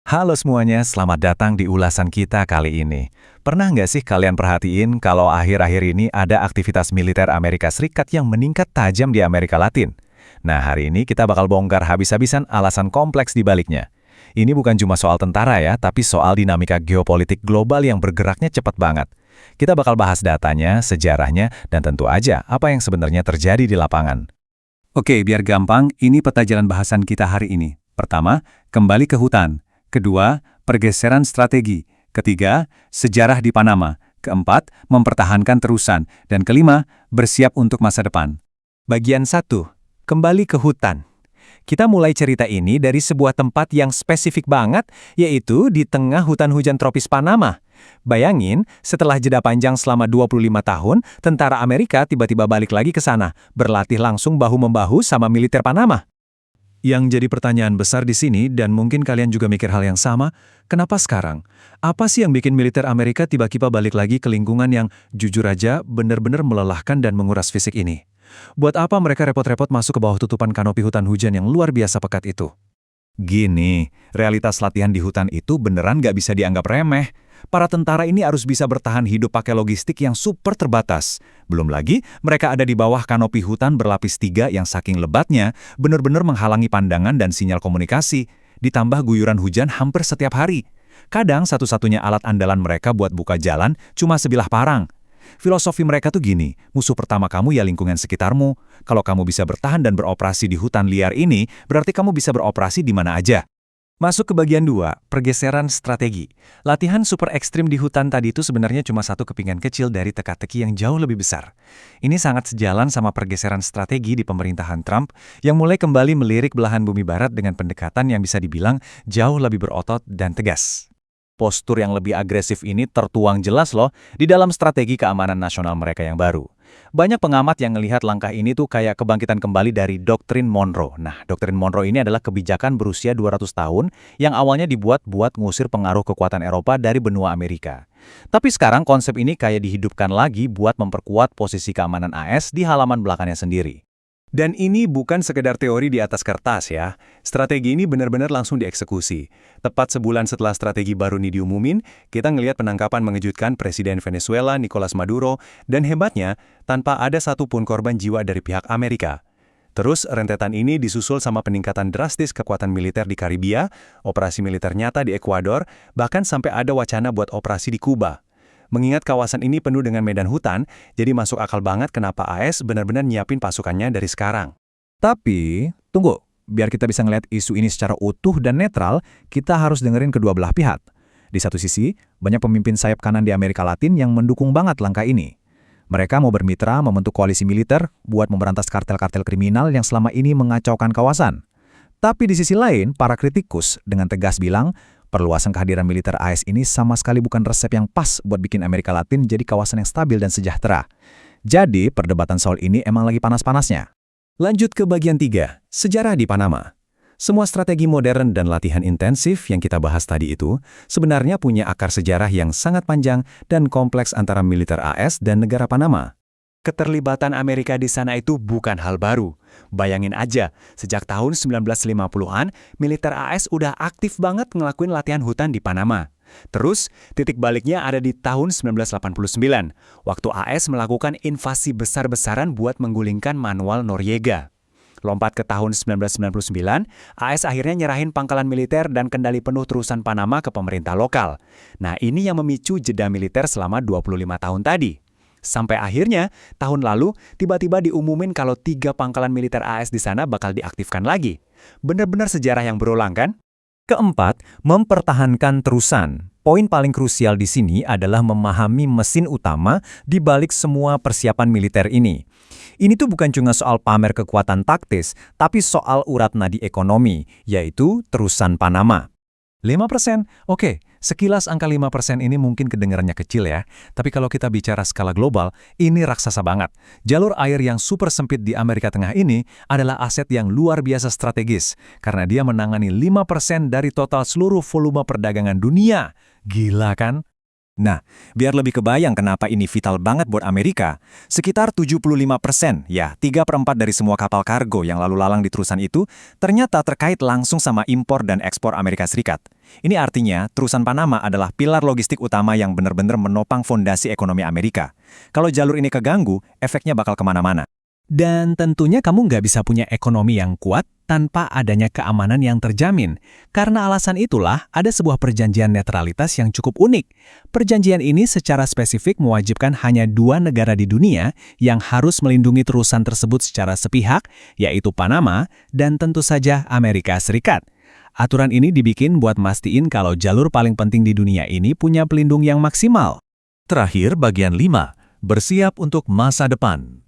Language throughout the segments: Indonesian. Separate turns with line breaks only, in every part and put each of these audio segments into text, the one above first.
Halo semuanya, selamat datang di ulasan kita kali ini. Pernah nggak sih kalian perhatiin kalau akhir-akhir ini ada aktivitas militer Amerika Serikat yang meningkat tajam di Amerika Latin? Nah, hari ini kita bakal bongkar habis-habisan alasan kompleks di baliknya. Ini bukan cuma soal tentara ya, tapi soal dinamika geopolitik global yang bergeraknya cepat banget. Kita bakal bahas datanya, sejarahnya, dan tentu aja apa yang sebenarnya terjadi di lapangan.
Oke, biar gampang, ini peta jalan bahasan kita hari ini. Pertama, kembali ke hutan. Kedua, pergeseran strategi. Ketiga, sejarah di Panama. Keempat, mempertahankan terusan. Dan kelima, bersiap untuk masa depan.
Bagian 1. Kembali ke hutan. Kita mulai cerita ini dari sebuah tempat yang spesifik banget, yaitu di tengah hutan hujan tropis Panama. Bayangin, setelah jeda panjang selama 25 tahun, tentara Amerika tiba-tiba balik lagi ke sana, berlatih langsung bahu-membahu sama militer Panama.
Yang jadi pertanyaan besar di sini, dan mungkin kalian juga mikir hal yang sama, kenapa sekarang? Apa sih yang bikin militer Amerika tiba-tiba balik lagi ke lingkungan yang jujur aja benar-benar melelahkan dan menguras fisik ini? Buat apa mereka repot-repot masuk ke bawah tutupan kanopi hutan hujan yang luar biasa pekat itu? Gini, realitas latihan di hutan itu beneran nggak bisa dianggap remeh. Para tentara ini harus bisa bertahan hidup pakai logistik yang super terbatas. Belum lagi, mereka ada di bawah kanopi hutan berlapis 3 yang saking lebatnya, benar-benar menghalangi pandangan dan sinyal komunikasi. Ditambah guyuran hujan hampir setiap hari. Kadang satu-satunya alat andalan mereka buat buka jalan cuma sebilah parang. Filosofi mereka tuh gini, musuh pertama kamu ya lingkungan sekitarmu. Kalau kamu bisa bertahan dan beroperasi di hutan liar ini, berarti kamu bisa beroperasi di mana aja.
Masuk ke bagian 2, pergeseran strategi. Latihan super ekstrim di hutan tadi itu sebenarnya cuma satu kepingan kecil dari teka-teki yang jauh lebih besar. Ini sangat sejalan sama pergeseran strategi di pemerintahan Trump yang mulai kembali melirik belahan bumi barat dengan pendekatan yang bisa dibilang jauh lebih berotot dan tegas. Postur yang lebih agresif ini tertuang jelas loh di dalam strategi keamanan nasional mereka yang baru. Banyak pengamat yang melihat langkah ini tuh kayak kebangkitan kembali dari Doktrin Monroe. Nah, Doktrin Monroe ini adalah kebijakan berusia 200 tahun yang awalnya dibuat buat ngusir pengaruh kekuatan Eropa dari benua Amerika. Tapi sekarang konsep ini kayak dihidupkan lagi buat memperkuat posisi keamanan AS di halaman belakangnya sendiri. Dan ini bukan sekedar teori di atas kertas ya. Strategi ini benar-benar langsung dieksekusi. Tepat sebulan setelah strategi baru ini diumumin, kita ngelihat penangkapan mengejutkan Presiden Venezuela Nicolas Maduro, dan hebatnya, tanpa ada satupun korban jiwa dari pihak Amerika. Terus, rentetan ini disusul sama peningkatan drastis kekuatan militer di Karibia, operasi militer nyata di Ekuador, bahkan sampai ada wacana buat operasi di Kuba. Mengingat kawasan ini penuh dengan medan hutan, jadi masuk akal banget kenapa AS benar-benar nyiapin pasukannya dari sekarang.
Tapi, tunggu, biar kita bisa ngeliat isu ini secara utuh dan netral, kita harus dengerin kedua belah pihak. Di satu sisi, banyak pemimpin sayap kanan di Amerika Latin yang mendukung banget langkah ini. Mereka mau bermitra membentuk koalisi militer buat memberantas kartel-kartel kriminal yang selama ini mengacaukan kawasan. Tapi di sisi lain, para kritikus dengan tegas bilang, perluasan kehadiran militer AS ini sama sekali bukan resep yang pas buat bikin Amerika Latin jadi kawasan yang stabil dan sejahtera. Jadi, perdebatan soal ini emang lagi panas-panasnya. Lanjut ke bagian 3, sejarah di Panama. Semua strategi modern dan latihan intensif yang kita bahas tadi itu sebenarnya punya akar sejarah yang sangat panjang dan kompleks antara militer AS dan negara Panama.
Keterlibatan Amerika di sana itu bukan hal baru. Bayangin aja, sejak tahun 1950-an, militer AS udah aktif banget ngelakuin latihan hutan di Panama. Terus, titik baliknya ada di tahun 1989, waktu AS melakukan invasi besar-besaran buat menggulingkan Manuel Noriega. Lompat ke tahun 1999, AS akhirnya nyerahin pangkalan militer dan kendali penuh terusan Panama ke pemerintah lokal. Nah, ini yang memicu jeda militer selama 25 tahun tadi. Sampai akhirnya, tahun lalu, tiba-tiba diumumin kalau 3 pangkalan militer AS di sana bakal diaktifkan lagi. Benar-benar sejarah yang berulang kan?
Keempat, mempertahankan terusan. Poin paling krusial di sini adalah memahami mesin utama di balik semua persiapan militer ini. Ini tuh bukan cuma soal pamer kekuatan taktis, tapi soal urat nadi ekonomi, yaitu terusan Panama. 5%? Oke, sekilas angka 5% ini mungkin kedengarannya kecil ya, tapi kalau kita bicara skala global, ini raksasa banget. Jalur air yang super sempit di Amerika Tengah ini adalah aset yang luar biasa strategis, karena dia menangani 5% dari total seluruh volume perdagangan dunia. Gila kan?
Nah, biar lebih kebayang kenapa ini vital banget buat Amerika, sekitar 75%, ya 3/4 dari semua kapal kargo yang lalu lalang di terusan itu, ternyata terkait langsung sama impor dan ekspor Amerika Serikat. Ini artinya, terusan Panama adalah pilar logistik utama yang benar-benar menopang fondasi ekonomi Amerika. Kalau jalur ini keganggu, efeknya bakal kemana-mana.
Dan tentunya kamu nggak bisa punya ekonomi yang kuat tanpa adanya keamanan yang terjamin. Karena alasan itulah ada sebuah perjanjian netralitas yang cukup unik. Perjanjian ini secara spesifik mewajibkan hanya 2 negara di dunia yang harus melindungi terusan tersebut secara sepihak, yaitu Panama dan tentu saja Amerika Serikat. Aturan ini dibikin buat mastiin kalau jalur paling penting di dunia ini punya pelindung yang maksimal.
Terakhir, bagian 5, bersiap untuk masa depan.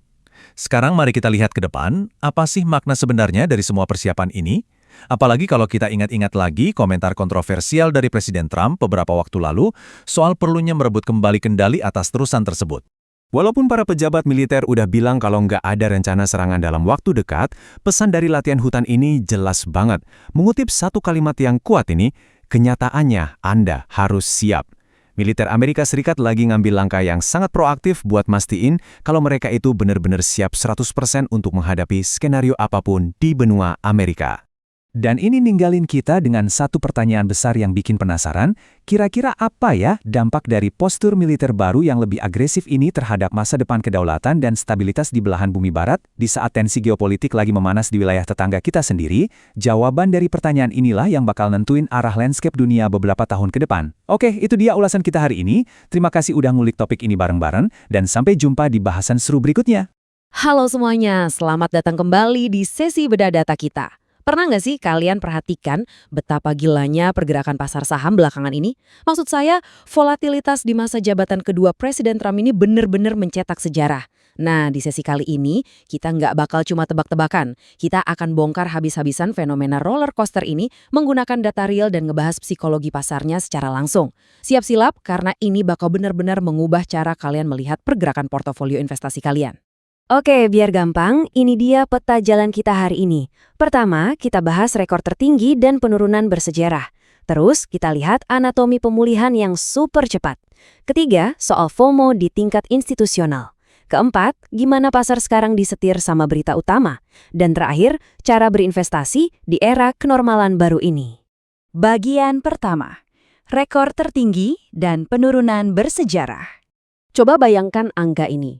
Sekarang mari kita lihat ke depan, apa sih makna sebenarnya dari semua persiapan ini? Apalagi kalau kita ingat-ingat lagi komentar kontroversial dari Presiden Trump beberapa waktu lalu soal perlunya merebut kembali kendali atas terusan tersebut.
Walaupun para pejabat militer udah bilang kalau nggak ada rencana serangan dalam waktu dekat, pesan dari latihan hutan ini jelas banget. Mengutip satu kalimat yang kuat ini, kenyataannya Anda harus siap. Militer Amerika Serikat lagi ngambil langkah yang sangat proaktif buat mastiin kalau mereka itu benar-benar siap 100% untuk menghadapi skenario apapun di benua Amerika.
Dan ini ninggalin kita dengan satu pertanyaan besar yang bikin penasaran, kira-kira apa ya dampak dari postur militer baru yang lebih agresif ini terhadap masa depan kedaulatan dan stabilitas di belahan bumi barat di saat tensi geopolitik lagi memanas di wilayah tetangga kita sendiri? Jawaban dari pertanyaan inilah yang bakal nentuin arah landscape dunia beberapa tahun ke depan. Oke, itu dia ulasan kita hari ini. Terima kasih udah ngulik topik ini bareng-bareng, dan sampai jumpa di bahasan seru berikutnya.
Halo semuanya, selamat datang kembali di sesi bedah data kita. Pernah nggak sih kalian perhatikan betapa gilanya pergerakan pasar saham belakangan ini? Maksud saya, volatilitas di masa jabatan kedua Presiden Trump ini benar-benar mencetak sejarah. Nah, di sesi kali ini, kita nggak bakal cuma tebak-tebakan. Kita akan bongkar habis-habisan fenomena roller coaster ini menggunakan data real dan ngebahas psikologi pasarnya secara langsung. Siap-silap, karena ini bakal benar-benar mengubah cara kalian melihat pergerakan portofolio investasi kalian.
Oke, biar gampang, ini dia peta jalan kita hari ini. Pertama, kita bahas rekor tertinggi dan penurunan bersejarah. Terus, kita lihat anatomi pemulihan yang super cepat. Ketiga, soal FOMO di tingkat institusional. Keempat, gimana pasar sekarang disetir sama berita utama. Dan terakhir, cara berinvestasi di era kenormalan baru ini. Bagian pertama, rekor tertinggi dan penurunan bersejarah.
Coba bayangkan angka ini.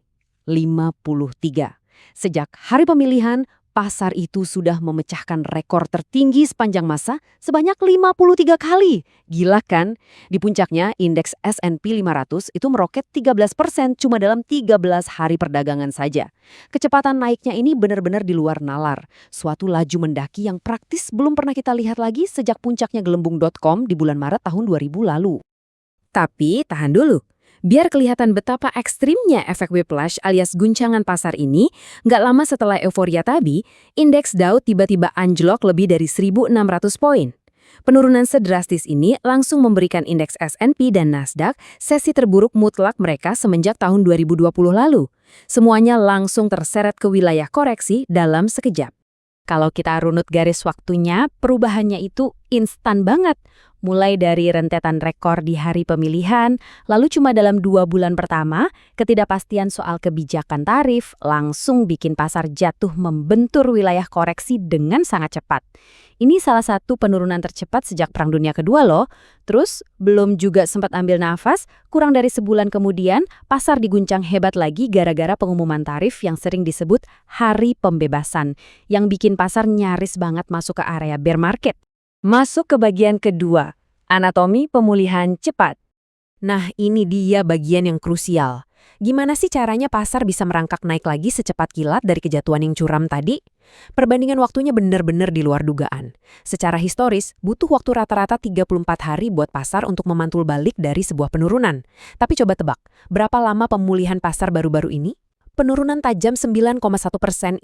53. Sejak hari pemilihan, pasar itu sudah memecahkan rekor tertinggi sepanjang masa sebanyak 53 kali. Gila kan? Di puncaknya, indeks S&P 500 itu meroket 13% cuma dalam 13 hari perdagangan saja. Kecepatan naiknya ini benar-benar di luar nalar. Suatu laju mendaki yang praktis belum pernah kita lihat lagi sejak puncaknya gelembung.com di bulan Maret tahun 2000 lalu. Tapi, tahan dulu. Biar kelihatan betapa ekstrimnya efek whiplash alias guncangan pasar ini, nggak lama setelah euforia tadi, indeks Dow tiba-tiba anjlok lebih dari 1.600 poin. Penurunan sedrastis ini langsung memberikan indeks S&P dan Nasdaq sesi terburuk mutlak mereka semenjak tahun 2020 lalu. Semuanya langsung terseret ke wilayah koreksi dalam sekejap. Kalau kita runut garis waktunya, perubahannya itu instan banget. Mulai dari rentetan rekor di hari pemilihan, lalu cuma dalam 2 bulan pertama, ketidakpastian soal kebijakan tarif langsung bikin pasar jatuh membentur wilayah koreksi dengan sangat cepat. Ini salah satu penurunan tercepat sejak Perang Dunia Kedua loh. Terus, belum juga sempat ambil nafas, kurang dari sebulan kemudian, pasar diguncang hebat lagi gara-gara pengumuman tarif yang sering disebut hari pembebasan, yang bikin pasar nyaris banget masuk ke area bear market. Masuk ke bagian kedua, anatomi pemulihan cepat. Nah, ini dia bagian yang krusial. Gimana sih caranya pasar bisa merangkak naik lagi secepat kilat dari kejatuhan yang curam tadi? Perbandingan waktunya benar-benar di luar dugaan. Secara historis, butuh waktu rata-rata 34 hari buat pasar untuk memantul balik dari sebuah penurunan. Tapi coba tebak, berapa lama pemulihan pasar baru-baru ini? Penurunan tajam 9,1%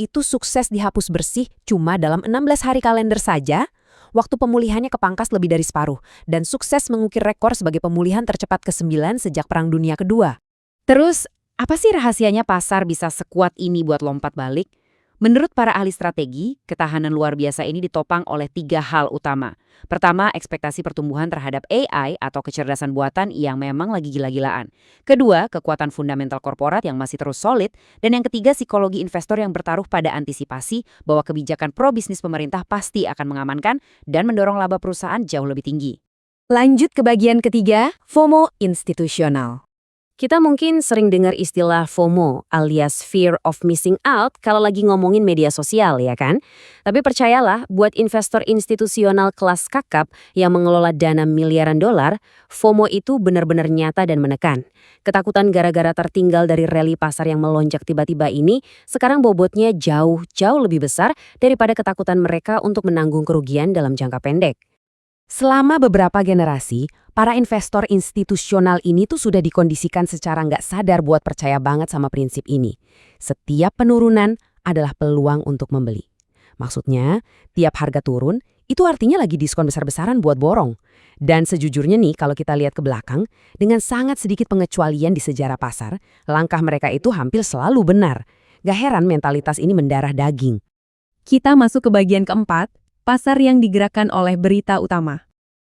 itu sukses dihapus bersih cuma dalam 16 hari kalender saja. Waktu pemulihannya kepangkas lebih dari separuh, dan sukses mengukir rekor sebagai pemulihan tercepat ke-9 sejak Perang Dunia Kedua. Terus, apa sih rahasianya pasar bisa sekuat ini buat lompat balik? Menurut para ahli strategi, ketahanan luar biasa ini ditopang oleh 3 hal utama. Pertama, ekspektasi pertumbuhan terhadap AI atau kecerdasan buatan yang memang lagi gila-gilaan. Kedua, kekuatan fundamental korporat yang masih terus solid. Dan yang ketiga, psikologi investor yang bertaruh pada antisipasi bahwa kebijakan pro-bisnis pemerintah pasti akan mengamankan dan mendorong laba perusahaan jauh lebih tinggi.
Lanjut ke bagian ketiga, FOMO institusional. Kita mungkin sering dengar istilah FOMO alias Fear of Missing Out kalau lagi ngomongin media sosial, ya kan? Tapi percayalah, buat investor institusional kelas kakap yang mengelola dana miliaran dolar, FOMO itu benar-benar nyata dan menekan. Ketakutan gara-gara tertinggal dari rally pasar yang melonjak tiba-tiba ini sekarang bobotnya jauh-jauh lebih besar daripada ketakutan mereka untuk menanggung kerugian dalam jangka pendek. Selama beberapa generasi, para investor institusional ini tuh sudah dikondisikan secara nggak sadar buat percaya banget sama prinsip ini. Setiap penurunan adalah peluang untuk membeli. Maksudnya, tiap harga turun, itu artinya lagi diskon besar-besaran buat borong. Dan sejujurnya nih, kalau kita lihat ke belakang, dengan sangat sedikit pengecualian di sejarah pasar, langkah mereka itu hampir selalu benar. Gak heran mentalitas ini mendarah daging.
Kita masuk ke bagian keempat, pasar yang digerakkan oleh berita utama.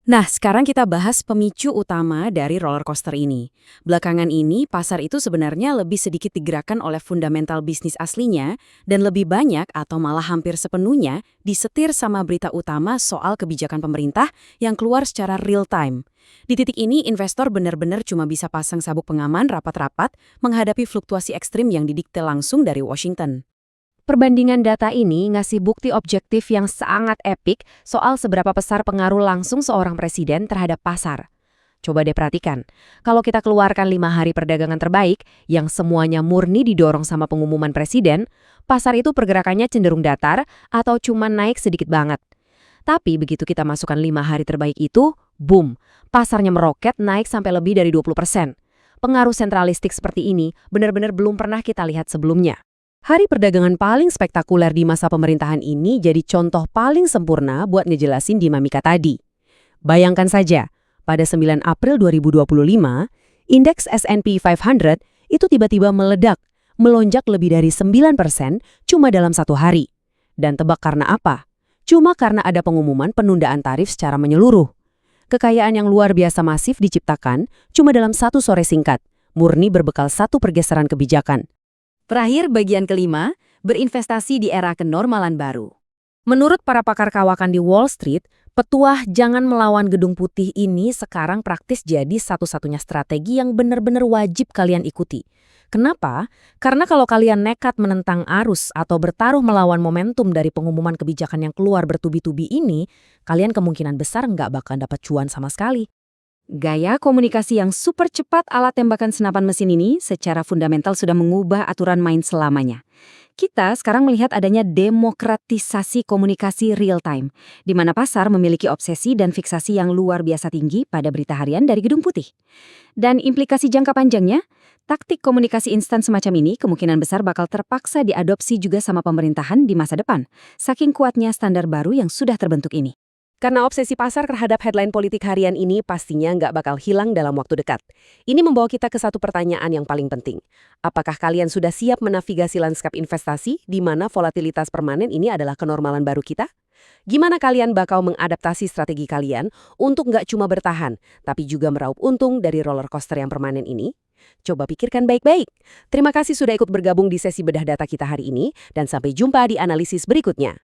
Nah, sekarang kita bahas pemicu utama dari roller coaster ini. Belakangan ini, pasar itu sebenarnya lebih sedikit digerakkan oleh fundamental bisnis aslinya dan lebih banyak atau malah hampir sepenuhnya disetir sama berita utama soal kebijakan pemerintah yang keluar secara real time. Di titik ini, investor benar-benar cuma bisa pasang sabuk pengaman rapat-rapat menghadapi fluktuasi ekstrim yang didikte langsung dari Washington.
Perbandingan data ini ngasih bukti objektif yang sangat epik soal seberapa besar pengaruh langsung seorang presiden terhadap pasar. Coba deh perhatikan, kalau kita keluarkan 5 hari perdagangan terbaik yang semuanya murni didorong sama pengumuman presiden, pasar itu pergerakannya cenderung datar atau cuma naik sedikit banget. Tapi begitu kita masukkan 5 hari terbaik itu, boom, pasarnya meroket naik sampai lebih dari 20%. Pengaruh sentralistik seperti ini benar-benar belum pernah kita lihat sebelumnya. Hari perdagangan paling spektakuler di masa pemerintahan ini jadi contoh paling sempurna buat ngejelasin dinamika tadi. Bayangkan saja, pada 9 April 2025, indeks S&P 500 itu tiba-tiba meledak, melonjak lebih dari 9% cuma dalam 1 hari. Dan tebak karena apa? Cuma karena ada pengumuman penundaan tarif secara menyeluruh. Kekayaan yang luar biasa masif diciptakan cuma dalam 1 sore singkat, murni berbekal 1 pergeseran kebijakan.
Terakhir, bagian kelima, berinvestasi di era kenormalan baru. Menurut para pakar kawakan di Wall Street, petuah jangan melawan gedung putih ini sekarang praktis jadi satu-satunya strategi yang benar-benar wajib kalian ikuti. Kenapa? Karena kalau kalian nekat menentang arus atau bertaruh melawan momentum dari pengumuman kebijakan yang keluar bertubi-tubi ini, kalian kemungkinan besar nggak bakal dapat cuan sama sekali. Gaya komunikasi yang super cepat ala tembakan senapan mesin ini secara fundamental sudah mengubah aturan main selamanya. Kita sekarang melihat adanya demokratisasi komunikasi real time, di mana pasar memiliki obsesi dan fiksasi yang luar biasa tinggi pada berita harian dari Gedung Putih. Dan implikasi jangka panjangnya, taktik komunikasi instan semacam ini kemungkinan besar bakal terpaksa diadopsi juga sama pemerintahan di masa depan, saking kuatnya standar baru yang sudah terbentuk ini. Karena obsesi pasar terhadap headline politik harian ini pastinya nggak bakal hilang dalam waktu dekat. Ini membawa kita ke satu pertanyaan yang paling penting. Apakah kalian sudah siap menavigasi lanskap investasi di mana volatilitas permanen ini adalah kenormalan baru kita? Gimana kalian bakal mengadaptasi strategi kalian untuk nggak cuma bertahan, tapi juga meraup untung dari roller coaster yang permanen ini? Coba pikirkan baik-baik. Terima kasih sudah ikut bergabung di sesi bedah data kita hari ini, dan sampai jumpa di analisis berikutnya.